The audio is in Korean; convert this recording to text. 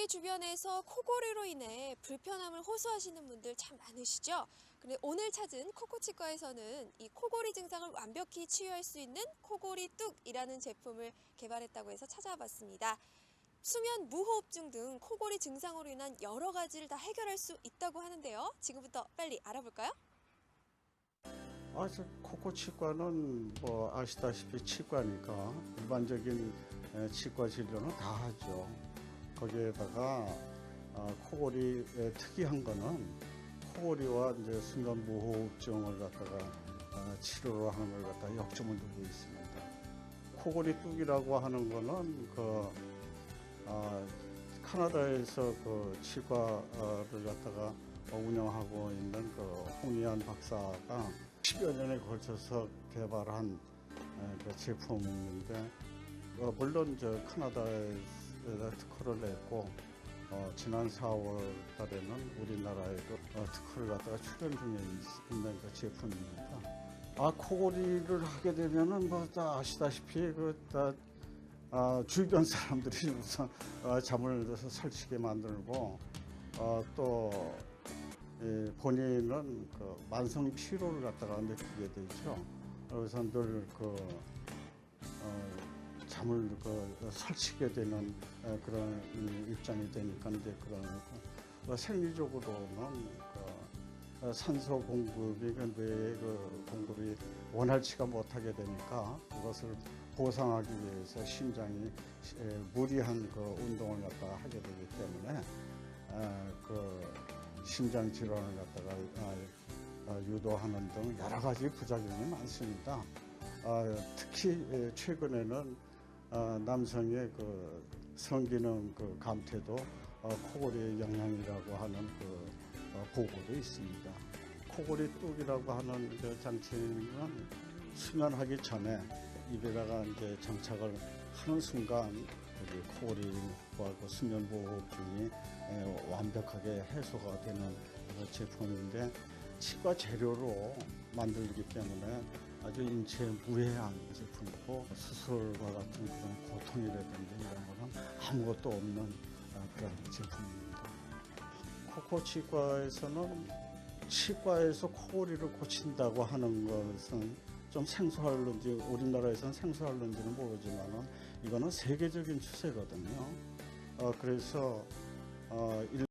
고양이 주변에서 코골이로 인해 불편함을 호소하시는 분들 참 많으시죠? 근데 오늘 찾은 코코치과에서는 이 코골이 증상을 완벽히 치유할 수 있는 코골이 뚝이라는 제품을 개발했다고 해서 찾아봤습니다. 수면 무호흡증 등 코골이 증상으로 인한 여러 가지를 다 해결할 수 있다고 하는데요. 지금부터 빨리 알아볼까요? 저 코코 치과는 뭐 아시다시피 치과니까 일반적인 치과 진료는 다 하죠. 거기에다가 코골이의 특이한 거는 코골이와 이제 순간 무호흡증을 갖다가 치료를 하는 걸 갖다가 역점을 두고 있습니다. 코골이 뚝이라고 하는 거는 캐나다에서 그 치과를 갖다가 운영하고 있는 그 홍의안 박사가 10여 년에 걸쳐서 개발한 그 제품인데, 물론 저 캐나다에다 특허를 냈고, 지난 4월 달에는 우리나라에도 특허를 갖다가 출연 중에 있는 그 제품입니다. 코골이를 하게 되면은 뭐 다 아시다시피 주변 사람들이 우선 잠을 설치게 만들고, 또 본인은 그 만성 피로를 갖다가 느끼게 되죠. 그래서 늘 잠을 설치게 되는 그런 입장이 되니까 이제 그런 생리적으로는 산소 공급이 뇌의 공급이 원활치가 못하게 되니까 그것을 보상하기 위해서 심장이 무리한 운동을 갖다가 하게 되기 때문에 심장 질환을 갖다가 유도하는 등 여러 가지 부작용이 많습니다. 특히 최근에는 남성의 성기능 감퇴도 코골이의 영향이라고 하는 보고도 있습니다. 코골이 뚝이라고 하는 그 장치는 수면하기 전에 입에다가 이제 장착을 하는 순간 코골이와 수면 무호흡증이 완벽하게 해소가 되는 제품인데, 치과 재료로 만들기 때문에 아주 인체에 무해한 제품이고, 수술과 같은 그런 고통이라든지 이런 거는 아무것도 없는 그런 제품입니다. 코코 치과에서는 치과에서 코골이를 고친다고 하는 것은 좀 생소할런지, 우리나라에서는 생소할런지는 모르지만은 이거는 세계적인 추세거든요. 그래서